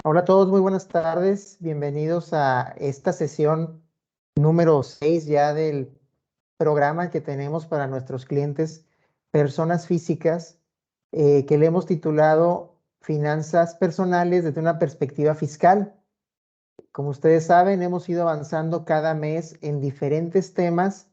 Hola a todos, muy buenas tardes. Bienvenidos a esta sesión número 6 ya del programa que tenemos para nuestros clientes, personas físicas, que le hemos titulado Finanzas Personales desde una perspectiva fiscal. Como ustedes saben, hemos ido avanzando cada mes en diferentes temas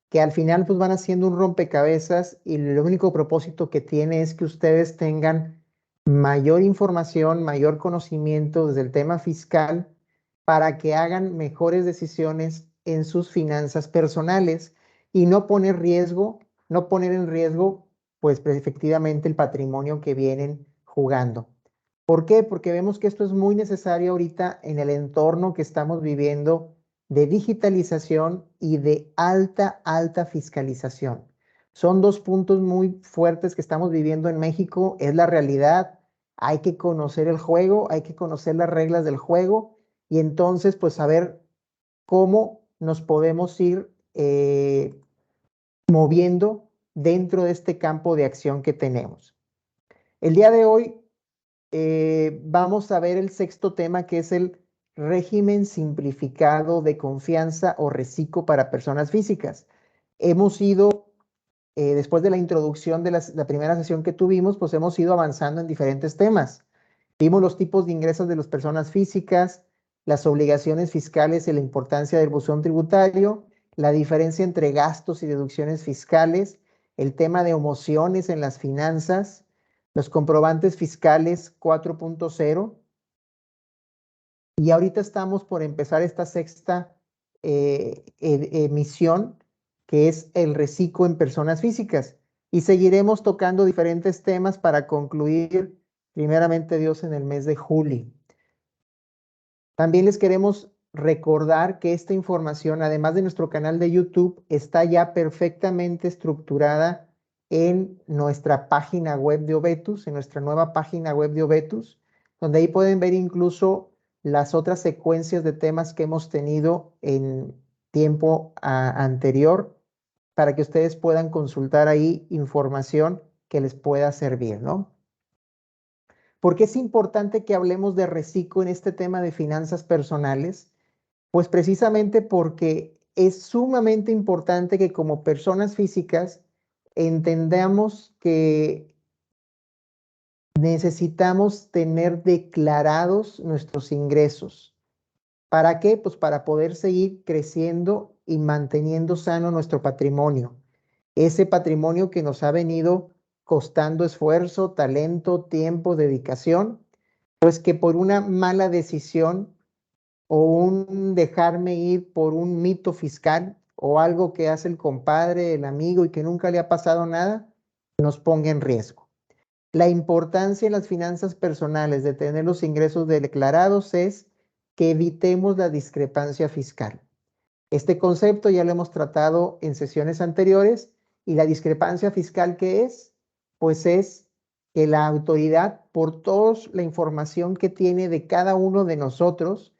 que al final pues van haciendo un rompecabezas y el único propósito que tiene es que ustedes tengan mayor información, mayor conocimiento desde el tema fiscal para que hagan mejores decisiones en sus finanzas personales y no poner en riesgo pues efectivamente el patrimonio que vienen jugando. ¿Por qué? Porque vemos que esto es muy necesario ahorita en el entorno que estamos viviendo de digitalización y de alta fiscalización. Son dos puntos muy fuertes que estamos viviendo en México, es la realidad. Hay que conocer el juego, hay que conocer las reglas del juego y entonces pues saber cómo nos podemos ir moviendo dentro de este campo de acción que tenemos. El día de hoy vamos a ver el sexto tema, que es el régimen simplificado de confianza o RECICO para personas físicas. Hemos ido, después de la introducción de la primera sesión que tuvimos, pues hemos ido avanzando en diferentes temas. Vimos los tipos de ingresos de las personas físicas, las obligaciones fiscales y la importancia del buzón tributario, la diferencia entre gastos y deducciones fiscales, el tema de emociones en las finanzas, los comprobantes fiscales 4.0. Y ahorita estamos por empezar esta sexta emisión, que es el reciclo en personas físicas. Y seguiremos tocando diferentes temas para concluir, primeramente Dios, en el mes de julio. También les queremos recordar que esta información, además de nuestro canal de YouTube, está ya perfectamente estructurada en nuestra página web de Obetus, en nuestra nueva página web de Obetus, donde ahí pueden ver incluso las otras secuencias de temas que hemos tenido en tiempo anterior para que ustedes puedan consultar ahí información que les pueda servir, ¿no? ¿Por qué es importante que hablemos de reciclo en este tema de finanzas personales? Pues precisamente porque es sumamente importante que como personas físicas entendamos que necesitamos tener declarados nuestros ingresos. ¿Para qué? Pues para poder seguir creciendo y manteniendo sano nuestro patrimonio. Ese patrimonio que nos ha venido costando esfuerzo, talento, tiempo, dedicación, pues que por una mala decisión o un dejarme ir por un mito fiscal o algo que hace el compadre, el amigo y que nunca le ha pasado nada, nos ponga en riesgo. La importancia en las finanzas personales de tener los ingresos declarados es que evitemos la discrepancia fiscal. Este concepto ya lo hemos tratado en sesiones anteriores y la discrepancia fiscal, ¿qué es? Pues es que la autoridad, por toda la información que tiene de cada uno de nosotros,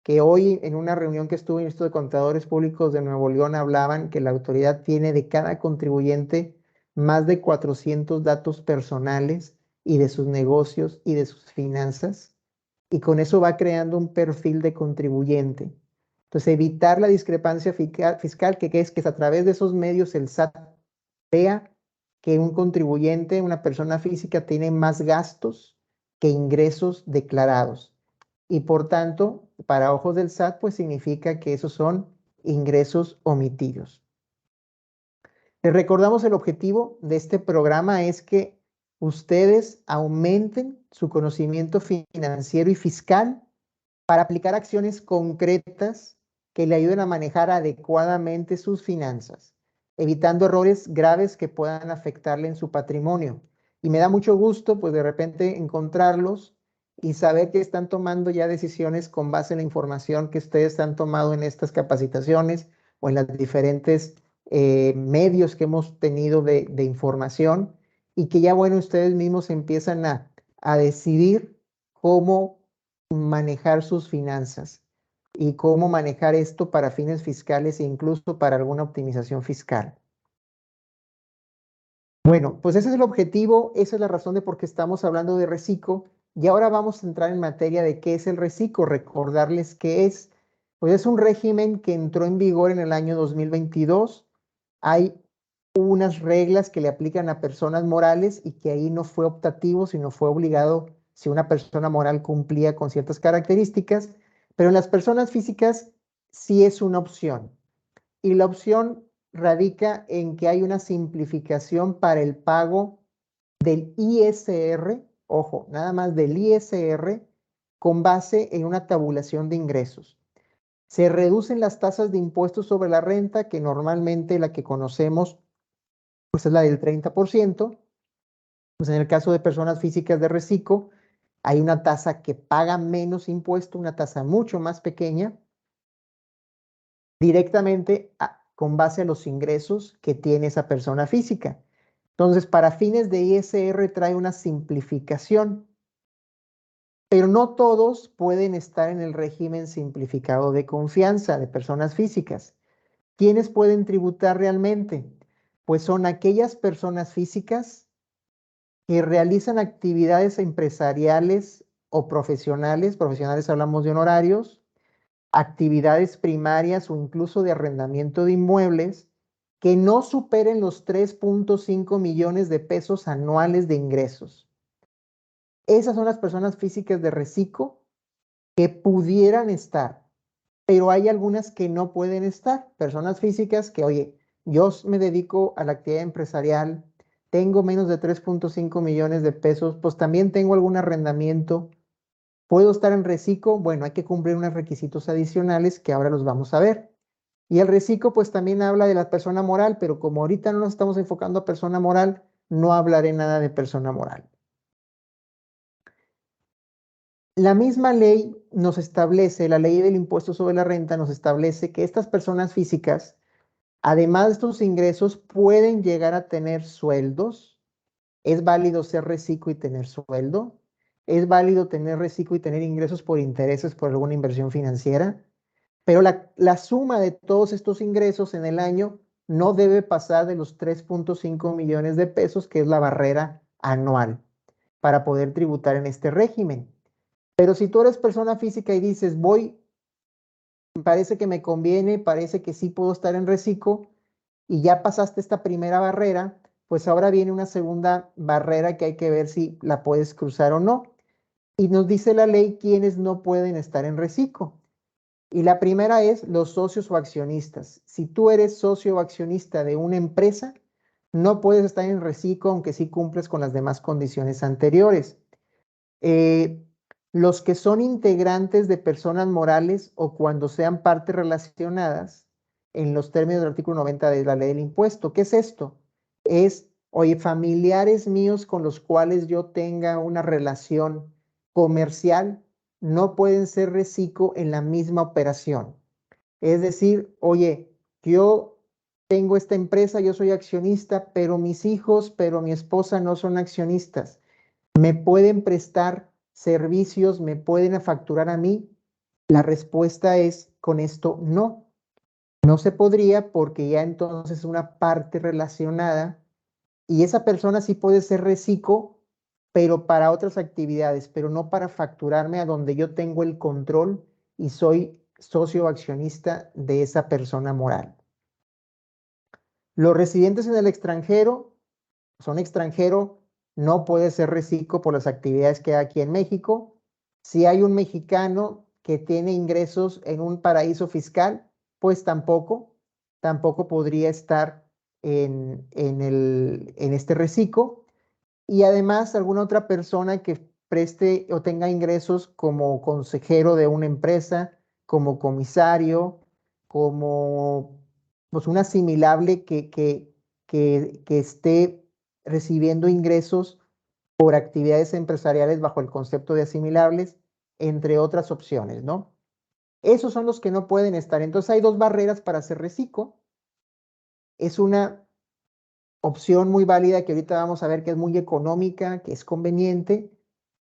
que hoy en una reunión que estuve en el Instituto de Contadores Públicos de Nuevo León hablaban que la autoridad tiene de cada contribuyente más de 400 datos personales y de sus negocios y de sus finanzas, y con eso va creando un perfil de contribuyente. Entonces, evitar la discrepancia fiscal, que es que a través de esos medios el SAT vea que un contribuyente, una persona física, tiene más gastos que ingresos declarados. Y por tanto, para ojos del SAT, pues significa que esos son ingresos omitidos. Les recordamos el objetivo de este programa es que ustedes aumenten su conocimiento financiero y fiscal para aplicar acciones concretas que le ayuden a manejar adecuadamente sus finanzas, evitando errores graves que puedan afectarle en su patrimonio. Y me da mucho gusto, pues de repente encontrarlos y saber que están tomando ya decisiones con base en la información que ustedes han tomado en estas capacitaciones o en las diferentes medios que hemos tenido de información y que ya, bueno, ustedes mismos empiezan a decidir cómo manejar sus finanzas y cómo manejar esto para fines fiscales e incluso para alguna optimización fiscal. Bueno, pues ese es el objetivo, esa es la razón de por qué estamos hablando de reciclo Y ahora vamos a entrar en materia de qué es el reciclo. Recordarles qué es. Pues es un régimen que entró en vigor en el año 2022. Hay unas reglas que le aplican a personas morales y que ahí no fue optativo, sino fue obligado si una persona moral cumplía con ciertas características. Pero en las personas físicas sí es una opción. Y la opción radica en que hay una simplificación para el pago del ISR, ojo, nada más del ISR, con base en una tabulación de ingresos. Se reducen las tasas de impuestos sobre la renta, que normalmente la que conocemos pues es la del 30%. Pues en el caso de personas físicas de reciclo, hay una tasa que paga menos impuesto, una tasa mucho más pequeña, directamente con base a los ingresos que tiene esa persona física. Entonces, para fines de ISR trae una simplificación, pero no todos pueden estar en el régimen simplificado de confianza de personas físicas. ¿Quiénes pueden tributar realmente? Pues son aquellas personas físicas que realizan actividades empresariales o profesionales, profesionales hablamos de honorarios, actividades primarias o incluso de arrendamiento de inmuebles que no superen los 3.5 millones de pesos anuales de ingresos. Esas son las personas físicas de reciclo que pudieran estar, pero hay algunas que no pueden estar. Personas físicas que, oye, yo me dedico a la actividad empresarial, tengo menos de 3.5 millones de pesos, pues también tengo algún arrendamiento. ¿Puedo estar en reciclo? Bueno, hay que cumplir unos requisitos adicionales que ahora los vamos a ver. Y el reciclo pues también habla de la persona moral, pero como ahorita no nos estamos enfocando a persona moral, no hablaré nada de persona moral. La misma ley nos establece, la ley del impuesto sobre la renta nos establece que estas personas físicas, además de estos ingresos, pueden llegar a tener sueldos. Es válido ser reciclo y tener sueldo. Es válido tener reciclo y tener ingresos por intereses por alguna inversión financiera. Pero la suma de todos estos ingresos en el año no debe pasar de los 3.5 millones de pesos, que es la barrera anual para poder tributar en este régimen. Pero si tú eres persona física y dices, parece que me conviene, parece que sí puedo estar en reciclo, y ya pasaste esta primera barrera, pues ahora viene una segunda barrera que hay que ver si la puedes cruzar o no. Y nos dice la ley quiénes no pueden estar en reciclo. Y la primera es los socios o accionistas. Si tú eres socio o accionista de una empresa, no puedes estar en reciclo aunque sí cumples con las demás condiciones anteriores. Los que son integrantes de personas morales o cuando sean partes relacionadas en los términos del artículo 90 de la ley del impuesto. ¿Qué es esto? Es, oye, familiares míos con los cuales yo tenga una relación comercial no pueden ser reciclo en la misma operación. Es decir, oye, yo tengo esta empresa, yo soy accionista, pero mis hijos, pero mi esposa no son accionistas. ¿Me pueden prestar servicios? ¿Me pueden facturar a mí? La respuesta es con esto no. No se podría porque ya entonces es una parte relacionada y esa persona sí puede ser reciclo, pero para otras actividades, pero no para facturarme a donde yo tengo el control y soy socio o accionista de esa persona moral. Los residentes en el extranjero son extranjero, no puede ser reciclo por las actividades que hay aquí en México. Si hay un mexicano que tiene ingresos en un paraíso fiscal, pues tampoco podría estar en este reciclo. Y además, alguna otra persona que preste o tenga ingresos como consejero de una empresa, como comisario, como pues un asimilable que esté recibiendo ingresos por actividades empresariales bajo el concepto de asimilables, entre otras opciones, ¿no? Esos son los que no pueden estar. Entonces hay dos barreras para hacer reciclo. Es una opción muy válida que ahorita vamos a ver que es muy económica, que es conveniente,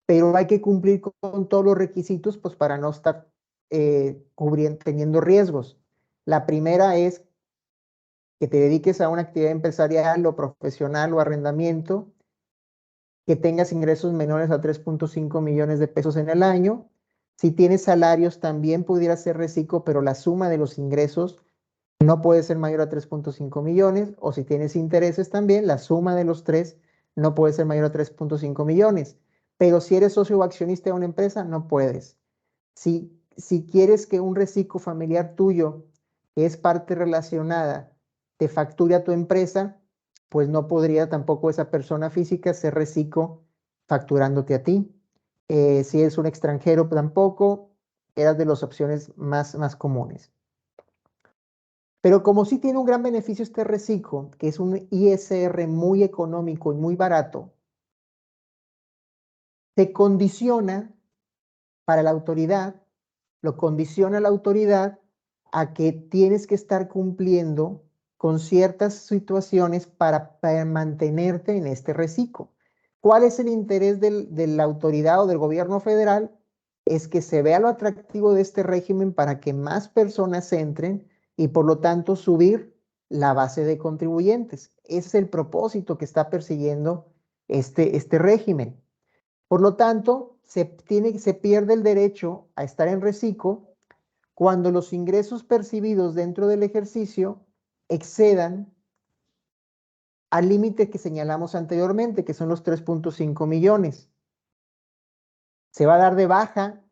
pero hay que cumplir con todos los requisitos pues para no estar teniendo riesgos. La primera es que te dediques a una actividad empresarial o profesional o arrendamiento que tengas ingresos menores a 3.5 millones de pesos en el año. Si tienes salarios, también pudiera ser reciclo, pero la suma de los ingresos no puede ser mayor a 3.5 millones. O si tienes intereses también, la suma de los tres no puede ser mayor a 3.5 millones. Pero si eres socio o accionista de una empresa, no puedes. Si quieres que un reciclo familiar tuyo, que es parte relacionada, te facture a tu empresa, pues no podría tampoco esa persona física ser reciclo facturándote a ti. Si eres un extranjero, tampoco, eras de las opciones más comunes. Pero como sí tiene un gran beneficio este reciclo, que es un ISR muy económico y muy barato, te condiciona para la autoridad, lo condiciona la autoridad a que tienes que estar cumpliendo con ciertas situaciones para mantenerte en este reciclo. ¿Cuál es el interés de la autoridad o del gobierno federal? Es que se vea lo atractivo de este régimen para que más personas entren y por lo tanto subir la base de contribuyentes. Ese es el propósito que está persiguiendo este régimen. Por lo tanto, se pierde el derecho a estar en reciclo cuando los ingresos percibidos dentro del ejercicio excedan al límite que señalamos anteriormente, que son los 3.5 millones. Se va a dar de baja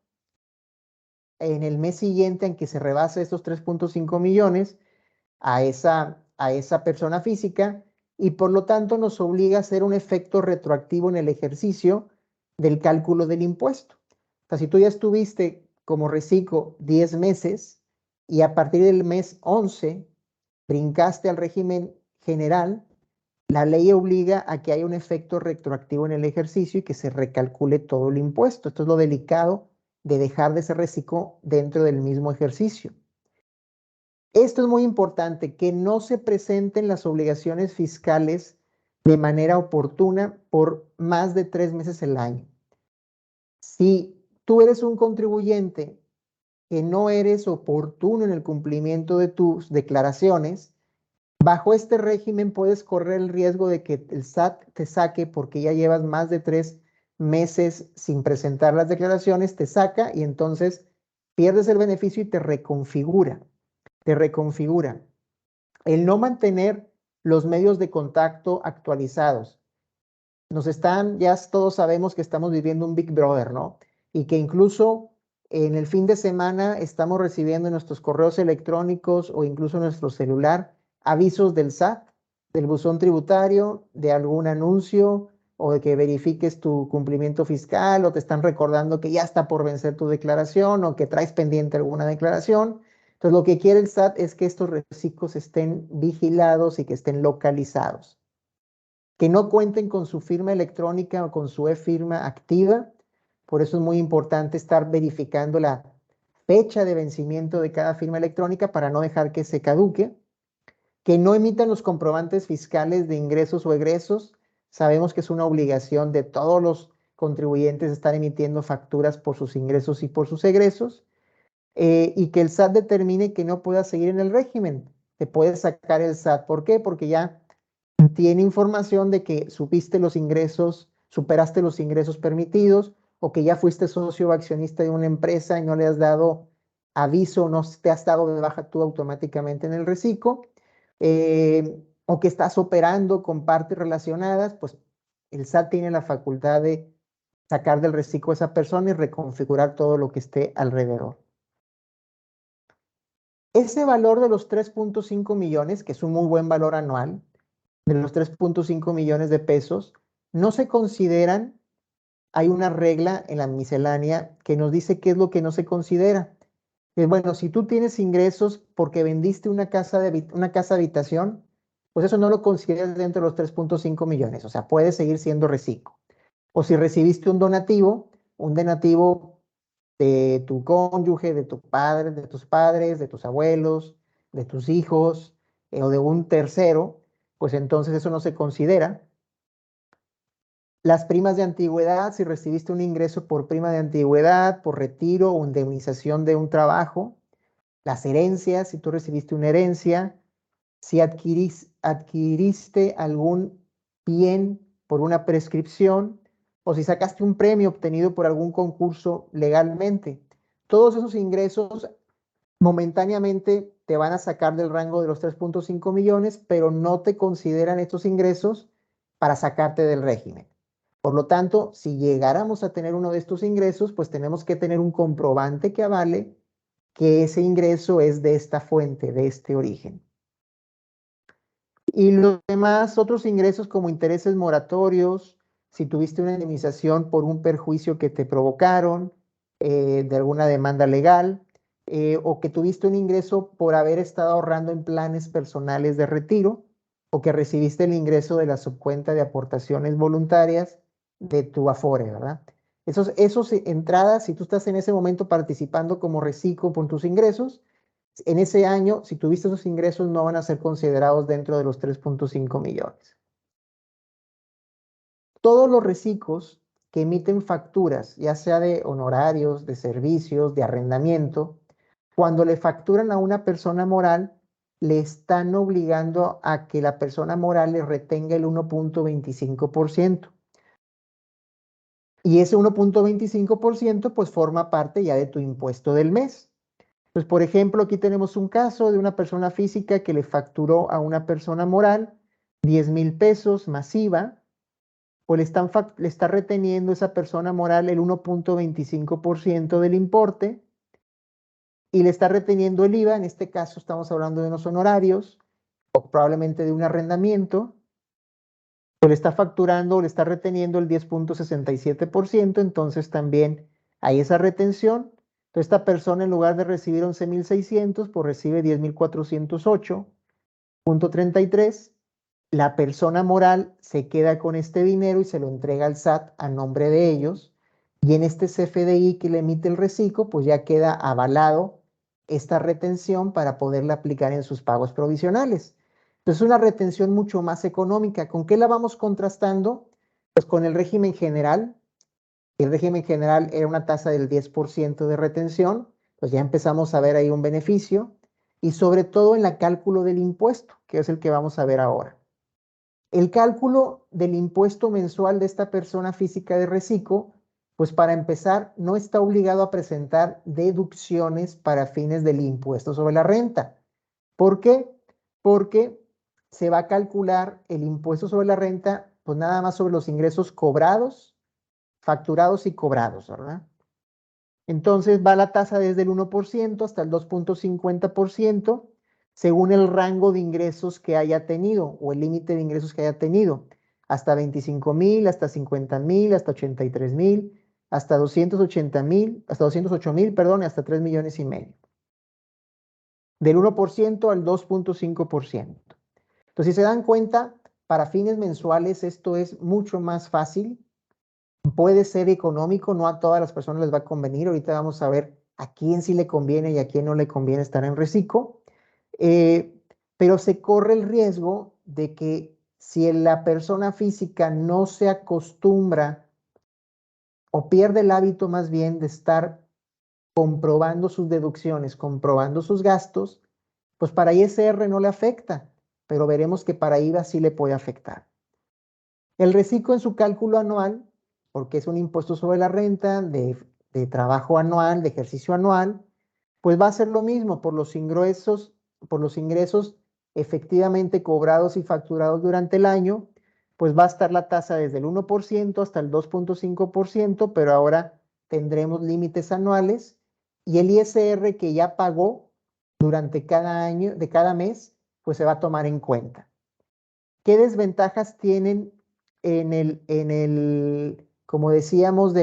en el mes siguiente en que se rebase estos 3.5 millones a esa persona física y por lo tanto nos obliga a hacer un efecto retroactivo en el ejercicio del cálculo del impuesto. O sea, si tú ya estuviste como reciclo 10 meses y a partir del mes 11 brincaste al régimen general, la ley obliga a que haya un efecto retroactivo en el ejercicio y que se recalcule todo el impuesto. Esto es lo delicado de dejar de ser reciclo dentro del mismo ejercicio. Esto es muy importante, que no se presenten las obligaciones fiscales de manera oportuna por más de 3 meses al año. Si tú eres un contribuyente que no eres oportuno en el cumplimiento de tus declaraciones, bajo este régimen puedes correr el riesgo de que el SAT te saque porque ya llevas más de 3 meses sin presentar las declaraciones, te saca y entonces pierdes el beneficio y te reconfigura. El no mantener los medios de contacto actualizados. Ya todos sabemos que estamos viviendo un Big Brother, ¿no? Y que incluso en el fin de semana estamos recibiendo en nuestros correos electrónicos o incluso en nuestro celular avisos del SAT, del buzón tributario, de algún anuncio o de que verifiques tu cumplimiento fiscal o te están recordando que ya está por vencer tu declaración o que traes pendiente alguna declaración. Entonces, lo que quiere el SAT es que estos reciclos estén vigilados y que estén localizados, que no cuenten con su firma electrónica o con su e-firma activa. Por eso es muy importante estar verificando la fecha de vencimiento de cada firma electrónica para no dejar que se caduque, que no emitan los comprobantes fiscales de ingresos o egresos. Sabemos que es una obligación de todos los contribuyentes estar emitiendo facturas por sus ingresos y por sus egresos, y que el SAT determine que no pueda seguir en el régimen. Te puede sacar el SAT. ¿Por qué? Porque ya tiene información de que supiste los ingresos, superaste los ingresos permitidos o que ya fuiste socio o accionista de una empresa y no le has dado aviso, no te has dado de baja tú automáticamente en el reciclo, o que estás operando con partes relacionadas, pues el SAT tiene la facultad de sacar del reciclo a esa persona y reconfigurar todo lo que esté alrededor. Ese valor de los 3.5 millones, que es un muy buen valor anual, de los 3.5 millones de pesos, no se consideran, hay una regla en la miscelánea que nos dice qué es lo que no se considera. Bueno, si tú tienes ingresos porque vendiste una casa habitación, pues eso no lo consideras dentro de los 3.5 millones, o sea, puede seguir siendo reciclo. O si recibiste un donativo de tu cónyuge, de tu padre, de tus padres, de tus abuelos, de tus hijos, o de un tercero, pues entonces eso no se considera. Las primas de antigüedad, si recibiste un ingreso por prima de antigüedad, por retiro o indemnización de un trabajo. Las herencias, si tú recibiste una herencia. Si adquiriste algún bien por una prescripción, o si sacaste un premio obtenido por algún concurso legalmente. Todos esos ingresos momentáneamente te van a sacar del rango de los 3.5 millones, pero no te consideran estos ingresos para sacarte del régimen. Por lo tanto, si llegáramos a tener uno de estos ingresos, pues tenemos que tener un comprobante que avale que ese ingreso es de esta fuente, de este origen. Y los demás otros ingresos como intereses moratorios, si tuviste una indemnización por un perjuicio que te provocaron, de alguna demanda legal, o que tuviste un ingreso por haber estado ahorrando en planes personales de retiro, o que recibiste el ingreso de la subcuenta de aportaciones voluntarias de tu Afore, ¿verdad? Esos entradas, si tú estás en ese momento participando como reciclo por tus ingresos, en ese año, si tuviste esos ingresos, no van a ser considerados dentro de los 3.5 millones. Todos los reciclos que emiten facturas, ya sea de honorarios, de servicios, de arrendamiento, cuando le facturan a una persona moral, le están obligando a que la persona moral le retenga el 1.25%. Y ese 1.25% pues forma parte ya de tu impuesto del mes. Pues, por ejemplo, aquí tenemos un caso de una persona física que le facturó a una persona moral 10,000 pesos masiva, pues le está reteniendo esa persona moral el 1.25% del importe y le está reteniendo el IVA. En este caso estamos hablando de unos honorarios o probablemente de un arrendamiento, pues le está facturando o le está reteniendo el 10.67%, entonces también hay esa retención. Entonces, esta persona en lugar de recibir 11,600, pues recibe 10,408.33. La persona moral se queda con este dinero y se lo entrega al SAT a nombre de ellos. Y en este CFDI que le emite el reciclo, pues ya queda avalado esta retención para poderla aplicar en sus pagos provisionales. Entonces, una retención mucho más económica. ¿Con qué la vamos contrastando? Pues con el régimen general. El régimen general era una tasa del 10% de retención, pues ya empezamos a ver ahí un beneficio, y sobre todo en el cálculo del impuesto, que es el que vamos a ver ahora. El cálculo del impuesto mensual de esta persona física de reciclo, pues para empezar, no está obligado a presentar deducciones para fines del impuesto sobre la renta. ¿Por qué? Porque se va a calcular el impuesto sobre la renta, pues nada más sobre los ingresos cobrados, facturados y cobrados, ¿verdad? Entonces va la tasa desde el 1% hasta el 2.50%, según el rango de ingresos que haya tenido o el límite de ingresos que haya tenido. Hasta 25,000, hasta 50,000, hasta 83,000, hasta 280,000, hasta 208,000, perdón, y hasta 3,5 millones. Del 1% al 2.5%. Entonces, si se dan cuenta, para fines mensuales esto es mucho más fácil. Puede ser económico, no a todas las personas les va a convenir. Ahorita vamos a ver a quién sí le conviene y a quién no le conviene estar en reciclo. Pero se corre el riesgo de que si la persona física no se acostumbra o pierde el hábito más bien de estar comprobando sus deducciones, comprobando sus gastos, pues para ISR no le afecta, pero veremos que para IVA sí le puede afectar. El reciclo en su cálculo anual, porque es un impuesto sobre la renta de trabajo anual, de ejercicio anual, pues va a ser lo mismo por los ingresos efectivamente cobrados y facturados durante el año, pues va a estar la tasa desde el 1% hasta el 2.5%, pero ahora tendremos límites anuales y el ISR que ya pagó durante cada año, de cada mes, pues se va a tomar en cuenta. ¿Qué desventajas tienen como decíamos,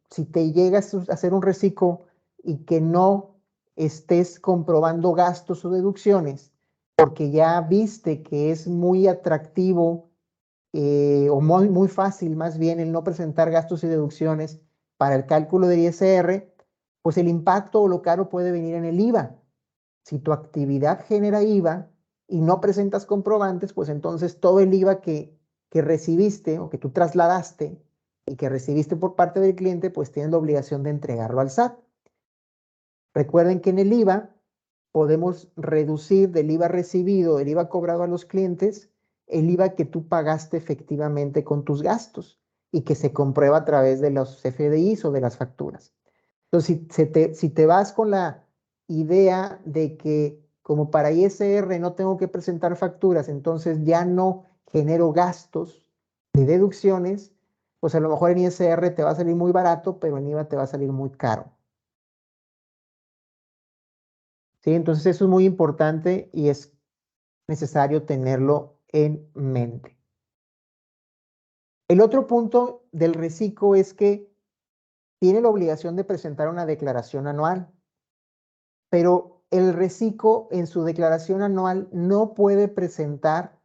si te llegas a hacer un reciclo y que no estés comprobando gastos o deducciones, porque ya viste que es muy atractivo o muy, muy fácil más bien el no presentar gastos y deducciones para el cálculo del ISR, pues el impacto o lo caro puede venir en el IVA. Si tu actividad genera IVA y no presentas comprobantes, pues entonces todo el IVA que recibiste o que tú trasladaste y que recibiste por parte del cliente, pues tienes la obligación de entregarlo al SAT. Recuerden que en el IVA podemos reducir del IVA recibido, del IVA cobrado a los clientes, el IVA que tú pagaste efectivamente con tus gastos. y que se comprueba a través de los CFDIs o de las facturas. Entonces, si te vas con la idea de que como para ISR no tengo que presentar facturas, entonces ya no genero gastos de deducciones, pues a lo mejor en ISR te va a salir muy barato, pero en IVA te va a salir muy caro. ¿Sí? Entonces eso es muy importante y es necesario tenerlo en mente. El otro punto del reciclo es que tiene la obligación de presentar una declaración anual, pero el reciclo en su declaración anual no puede presentar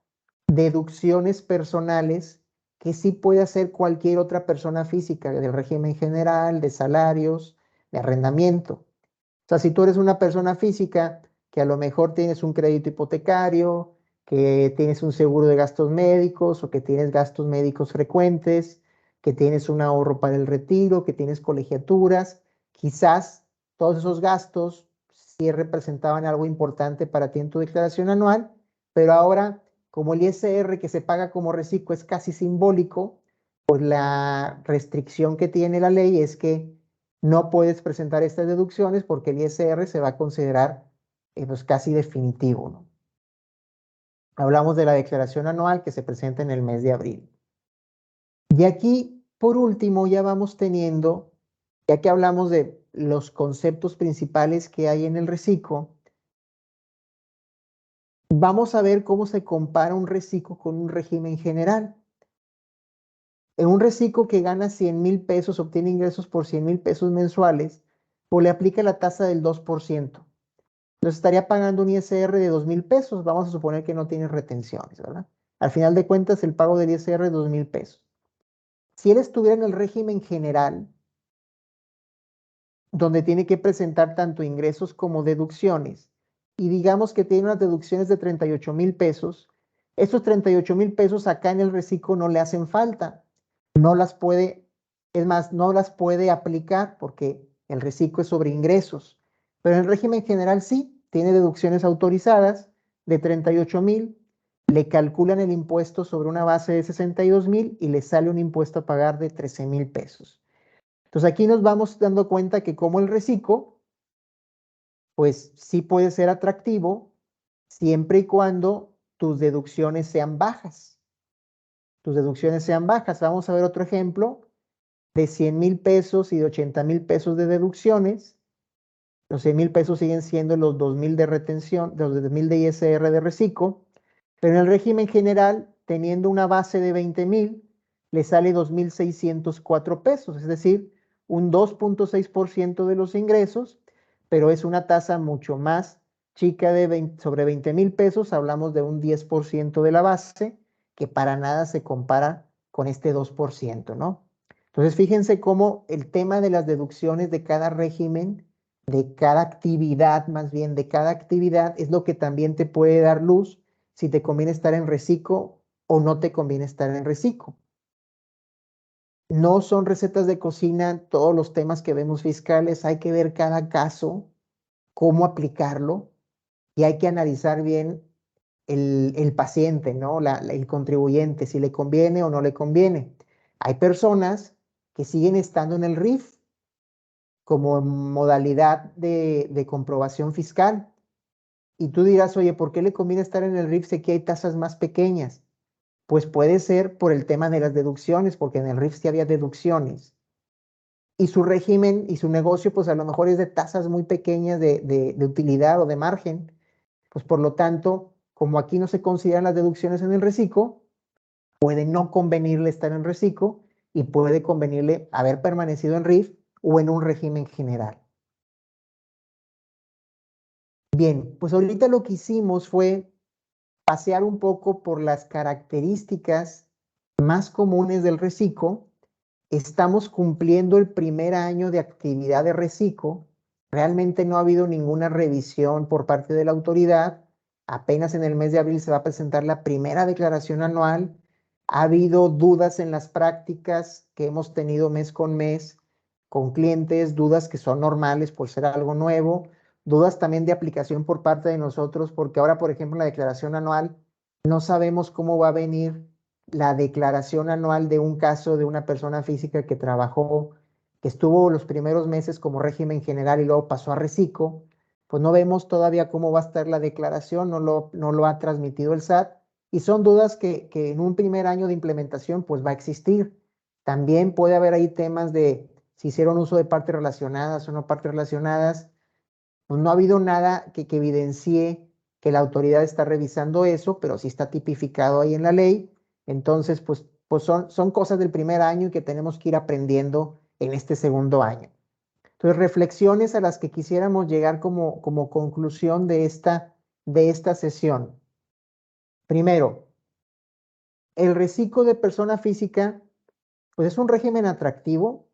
deducciones personales que sí puede hacer cualquier otra persona física del régimen general, de salarios, de arrendamiento. O sea, si tú eres una persona física que a lo mejor tienes un crédito hipotecario, que tienes un seguro de gastos médicos o que tienes gastos médicos frecuentes, que tienes un ahorro para el retiro, que tienes colegiaturas, quizás todos esos gastos sí representaban algo importante para ti en tu declaración anual, pero ahora, como el ISR que se paga como reciclo es casi simbólico, pues la restricción que tiene la ley es que no puedes presentar estas deducciones porque el ISR se va a considerar pues casi definitivo, ¿no? Hablamos de la declaración anual que se presenta en el mes de abril. Y aquí, por último, ya vamos teniendo, ya que hablamos de los conceptos principales que hay en el reciclo, vamos a ver cómo se compara un reciclo con un régimen general. En un reciclo que gana 100,000 pesos, obtiene ingresos por 100,000 pesos mensuales, o le aplica la tasa del 2%. Entonces estaría pagando un ISR de 2,000 pesos. Vamos a suponer que no tiene retenciones, ¿verdad? Al final de cuentas, el pago del ISR es 2,000 pesos. Si él estuviera en el régimen general, donde tiene que presentar tanto ingresos como deducciones, y digamos que tiene unas deducciones de 38,000 pesos, esos 38,000 pesos acá en el reciclo no le hacen falta. No las puede, es más, no las puede aplicar porque el reciclo es sobre ingresos. Pero en el régimen general sí, tiene deducciones autorizadas de 38,000, le calculan el impuesto sobre una base de 62,000 y le sale un impuesto a pagar de 13,000 pesos. Entonces aquí nos vamos dando cuenta que como el reciclo, pues sí puede ser atractivo siempre y cuando tus deducciones sean bajas. Tus deducciones sean bajas. Vamos a ver otro ejemplo de 100,000 pesos y de 80,000 pesos de deducciones. Los 100,000 pesos siguen siendo los 2,000 de retención, los 2,000 de ISR de reciclo, pero en el régimen general, teniendo una base de 20,000, le sale 2,604 pesos, es decir, un 2,6% de los ingresos, pero es una tasa mucho más chica de 20, sobre 20,000 pesos, hablamos de un 10% de la base, que para nada se compara con este 2%, ¿no? Entonces, fíjense cómo el tema de las deducciones de cada régimen, de cada actividad, más bien de cada actividad, es lo que también te puede dar luz si te conviene estar en reciclo o no te conviene estar en reciclo. No son recetas de cocina todos los temas que vemos fiscales, hay que ver cada caso, cómo aplicarlo y hay que analizar bien el paciente, ¿no? El contribuyente, si le conviene o no le conviene. Hay personas que siguen estando en el RIF como modalidad de comprobación fiscal. Y tú dirás, oye, ¿por qué le conviene estar en el RIF si aquí hay tasas más pequeñas? Pues puede ser por el tema de las deducciones, porque en el RIF sí había deducciones. Y su régimen y su negocio, pues a lo mejor es de tasas muy pequeñas de utilidad o de margen. Pues por lo tanto, como aquí no se consideran las deducciones en el reciclo, puede no convenirle estar en reciclo y puede convenirle haber permanecido en RIF o en un régimen general. Bien, pues ahorita lo que hicimos fue pasear un poco por las características más comunes del reciclo. Estamos cumpliendo el primer año de actividad de reciclo. Realmente no ha habido ninguna revisión por parte de la autoridad. Apenas en el mes de abril se va a presentar la primera declaración anual. Ha habido dudas en las prácticas que hemos tenido mes con mes con clientes, dudas que son normales por ser algo nuevo, dudas también de aplicación por parte de nosotros, porque ahora, por ejemplo, en la declaración anual no sabemos cómo va a venir la declaración anual de un caso de una persona física que trabajó, que estuvo los primeros meses como régimen general y luego pasó a reciclo, pues no vemos todavía cómo va a estar la declaración, no lo ha transmitido el SAT, y son dudas que en un primer año de implementación pues va a existir. También puede haber ahí temas de si hicieron uso de partes relacionadas o no partes relacionadas. Pues no ha habido nada que evidencie que la autoridad está revisando eso, pero sí está tipificado ahí en la ley. Entonces, pues son cosas del primer año y que tenemos que ir aprendiendo en este segundo año. Entonces, reflexiones a las que quisiéramos llegar como conclusión de esta sesión. Primero, el reciclo de persona física, pues es un régimen atractivo,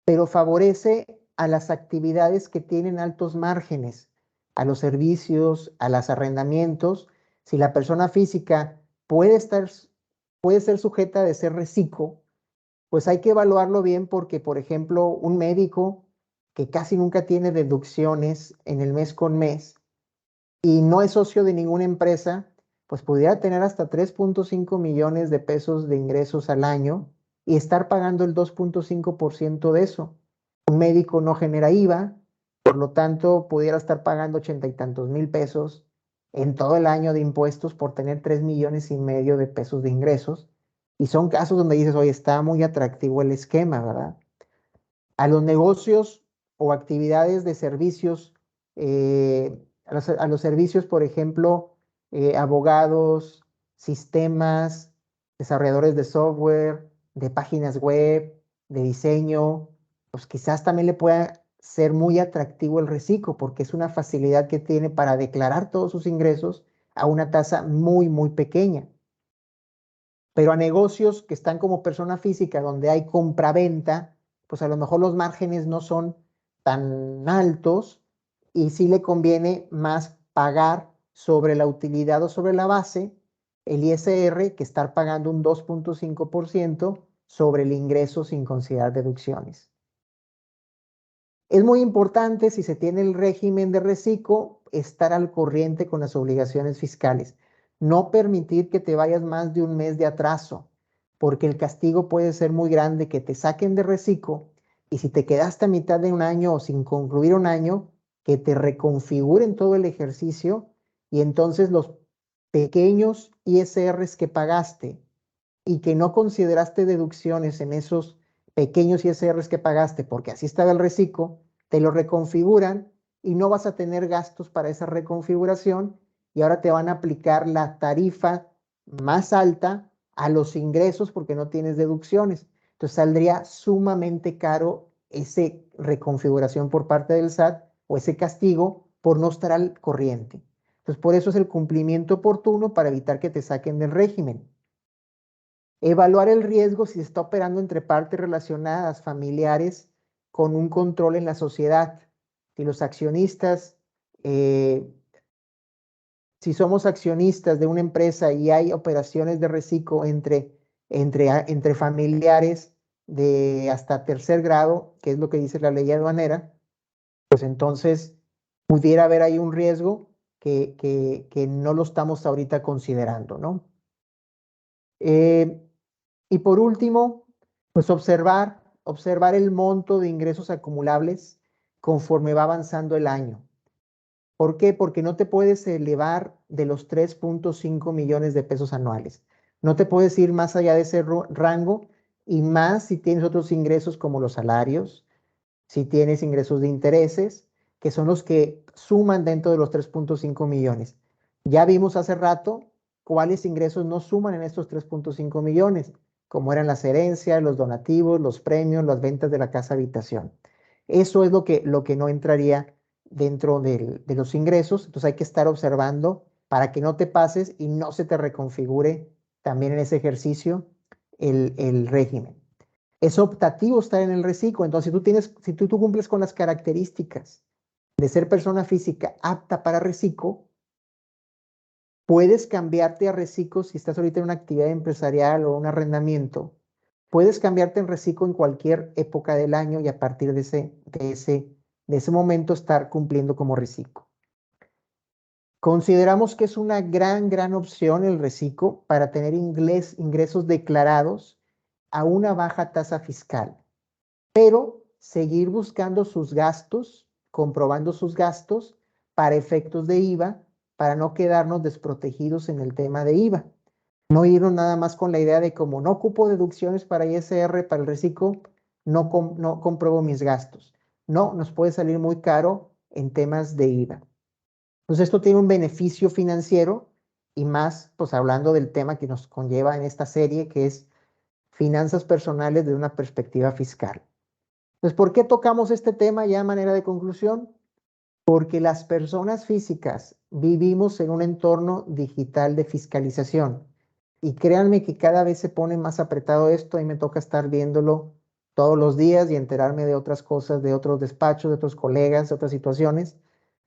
pero favorece a las actividades que tienen altos márgenes, a los servicios, a los arrendamientos. Si la persona física puede ser sujeta de ser reciclo, pues hay que evaluarlo bien porque, por ejemplo, un médico que casi nunca tiene deducciones en el mes con mes y no es socio de ninguna empresa, pues pudiera tener hasta 3.5 millones de pesos de ingresos al año y estar pagando el 2.5% de eso. Un médico no genera IVA, por lo tanto pudiera estar pagando 80 y tantos mil pesos en todo el año de impuestos por tener 3,5 millones de pesos de ingresos. Y son casos donde dices, oye, está muy atractivo el esquema, ¿verdad? A los negocios o actividades de servicios, a los servicios, por ejemplo, abogados, sistemas, desarrolladores de software, de páginas web, de diseño, pues quizás también le pueda ser muy atractivo el reciclo porque es una facilidad que tiene para declarar todos sus ingresos a una tasa muy, muy pequeña. Pero a negocios que están como persona física, donde hay compra-venta, pues a lo mejor los márgenes no son tan altos y sí le conviene más pagar sobre la utilidad o sobre la base el ISR que estar pagando un 2.5% sobre el ingreso sin considerar deducciones. Es muy importante, si se tiene el régimen de reciclo, estar al corriente con las obligaciones fiscales. No permitir que te vayas más de un mes de atraso, porque el castigo puede ser muy grande, que te saquen de reciclo y si te quedaste a mitad de un año o sin concluir un año, que te reconfiguren todo el ejercicio y entonces los pequeños ISRs que pagaste y que no consideraste deducciones en esos pequeños ISRs que pagaste, porque así estaba el reciclo, te lo reconfiguran y no vas a tener gastos para esa reconfiguración y ahora te van a aplicar la tarifa más alta a los ingresos porque no tienes deducciones. Entonces saldría sumamente caro esa reconfiguración por parte del SAT o ese castigo por no estar al corriente. Entonces por eso es el cumplimiento oportuno para evitar que te saquen del régimen. Evaluar el riesgo si se está operando entre partes relacionadas, familiares, con un control en la sociedad. Si los accionistas, si somos accionistas de una empresa y hay operaciones de reciclo entre familiares de hasta tercer grado, que es lo que dice la ley aduanera, pues entonces pudiera haber ahí un riesgo que no lo estamos ahorita considerando, ¿no? Y por último, pues observar el monto de ingresos acumulables conforme va avanzando el año. ¿Por qué? Porque no te puedes elevar de los 3.5 millones de pesos anuales. No te puedes ir más allá de ese rango y más si tienes otros ingresos como los salarios, si tienes ingresos de intereses, que son los que suman dentro de los 3.5 millones. Ya vimos hace rato cuáles ingresos no suman en estos 3.5 millones, como eran las herencias, los donativos, los premios, las ventas de la casa habitación. Eso es lo que no entraría dentro de los ingresos, entonces hay que estar observando para que no te pases y no se te reconfigure también en ese ejercicio el régimen. Es optativo estar en el reciclo. Entonces, si tú cumples con las características de ser persona física apta para reciclo, puedes cambiarte a reciclo si estás ahorita en una actividad empresarial o un arrendamiento. Puedes cambiarte en reciclo en cualquier época del año y a partir de ese momento estar cumpliendo como reciclo. Consideramos que es una gran opción el reciclo para tener ingresos declarados a una baja tasa fiscal, pero seguir buscando sus gastos, comprobando sus gastos para efectos de IVA, para no quedarnos desprotegidos en el tema de IVA. No irnos nada más con la idea de como no ocupo deducciones para ISR, para el reciclo, no compruebo mis gastos. No, nos puede salir muy caro en temas de IVA. Entonces esto tiene un beneficio financiero y más, pues hablando del tema que nos conlleva en esta serie, que es finanzas personales desde una perspectiva fiscal. Entonces, ¿por qué tocamos este tema ya de manera de conclusión? Porque las personas físicas vivimos en un entorno digital de fiscalización. Y créanme que cada vez se pone más apretado esto y me toca estar viéndolo todos los días y enterarme de otras cosas, de otros despachos, de otros colegas, de otras situaciones,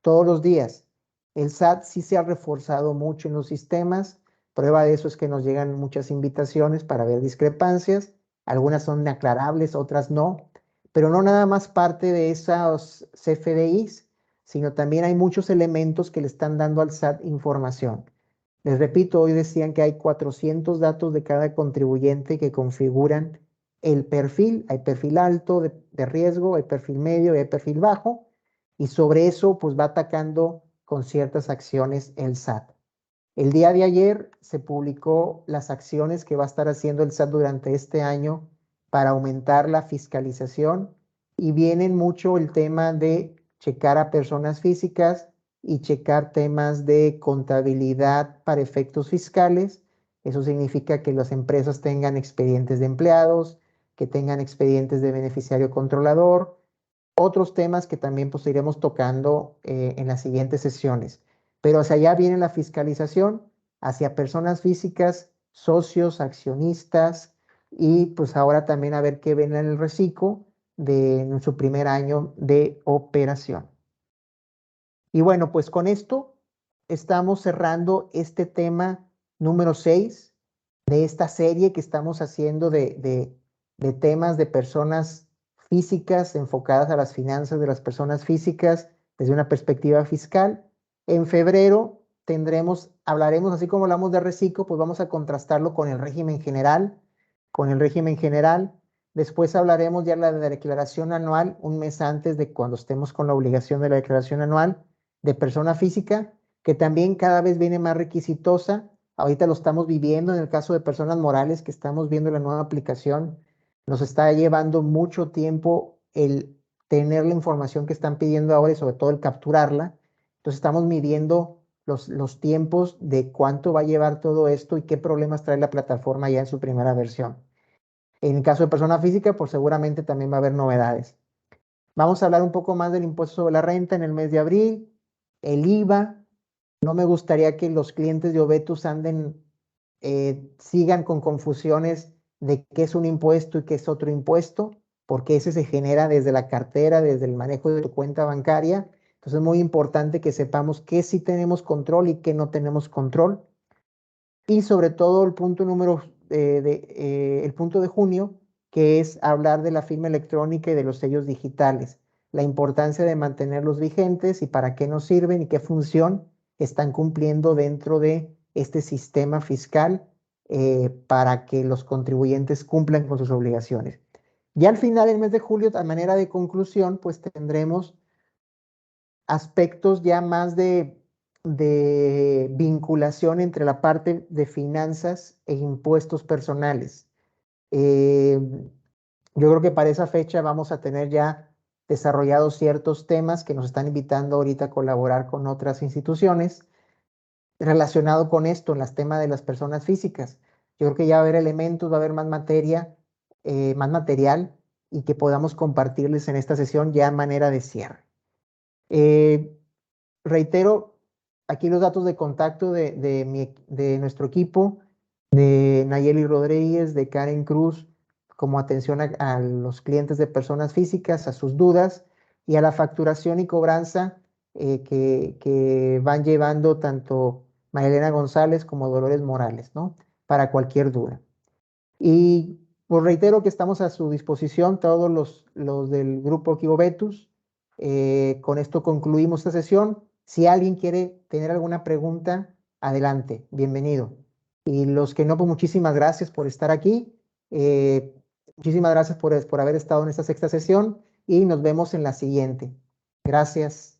todos los días. El SAT sí se ha reforzado mucho en los sistemas. Prueba de eso es que nos llegan muchas invitaciones para ver discrepancias. Algunas son aclarables, otras no. Pero no nada más parte de esos CFDIs, sino también hay muchos elementos que le están dando al SAT información. Les repito, hoy decían que hay 400 datos de cada contribuyente que configuran el perfil. Hay perfil alto de riesgo, hay perfil medio y hay perfil bajo. Y sobre eso, pues va atacando con ciertas acciones el SAT. El día de ayer se publicó las acciones que va a estar haciendo el SAT durante este año para aumentar la fiscalización y vienen mucho el tema de checar a personas físicas y checar temas de contabilidad para efectos fiscales. Eso significa que las empresas tengan expedientes de empleados, que tengan expedientes de beneficiario controlador, otros temas que también pues iremos tocando en las siguientes sesiones. Pero hacia allá viene la fiscalización, hacia personas físicas, socios, accionistas y pues ahora también a ver qué ven en el reciclo de su primer año de operación. Y bueno, pues con esto estamos cerrando este tema número 6 de esta serie que estamos haciendo de temas de personas físicas enfocadas a las finanzas de las personas físicas desde una perspectiva fiscal. En febrero hablaremos, así como hablamos de reciclo, pues vamos a contrastarlo con el régimen general, Después hablaremos ya de la declaración anual, un mes antes de cuando estemos con la obligación de la declaración anual de persona física, que también cada vez viene más requisitosa. Ahorita lo estamos viviendo en el caso de personas morales, que estamos viendo la nueva aplicación. Nos está llevando mucho tiempo el tener la información que están pidiendo ahora y sobre todo el capturarla. Entonces estamos midiendo los tiempos de cuánto va a llevar todo esto y qué problemas trae la plataforma ya en su primera versión. En el caso de persona física, pues seguramente también va a haber novedades. Vamos a hablar un poco más del impuesto sobre la renta en el mes de abril, el IVA. No me gustaría que los clientes de Obetus sigan con confusiones de qué es un impuesto y qué es otro impuesto, porque ese se genera desde la cartera, desde el manejo de tu cuenta bancaria. Entonces es muy importante que sepamos qué sí tenemos control y qué no tenemos control. Y sobre todo el punto el punto de junio, que es hablar de la firma electrónica y de los sellos digitales, la importancia de mantenerlos vigentes y para qué nos sirven y qué función están cumpliendo dentro de este sistema fiscal para que los contribuyentes cumplan con sus obligaciones. Ya al final del mes de julio, a manera de conclusión, pues tendremos aspectos ya más de vinculación entre la parte de finanzas e impuestos personales. Yo creo que para esa fecha vamos a tener ya desarrollados ciertos temas que nos están invitando ahorita a colaborar con otras instituciones relacionado con esto, en los temas de las personas físicas. Yo creo que ya va a haber elementos, va a haber más materia, más material y que podamos compartirles en esta sesión ya a manera de cierre. Reitero aquí los datos de contacto de nuestro equipo, de Nayeli Rodríguez, de Karen Cruz, como atención a los clientes de personas físicas, a sus dudas y a la facturación y cobranza que van llevando tanto María Elena González como Dolores Morales, ¿no? Para cualquier duda. Y pues reitero que estamos a su disposición todos los del grupo Kibobetus. Con esto concluimos esta sesión. Si alguien quiere tener alguna pregunta, adelante, bienvenido. Y los que no, pues muchísimas gracias por estar aquí. Eh, Muchísimas gracias por haber estado en esta sexta sesión y nos vemos en la siguiente. Gracias.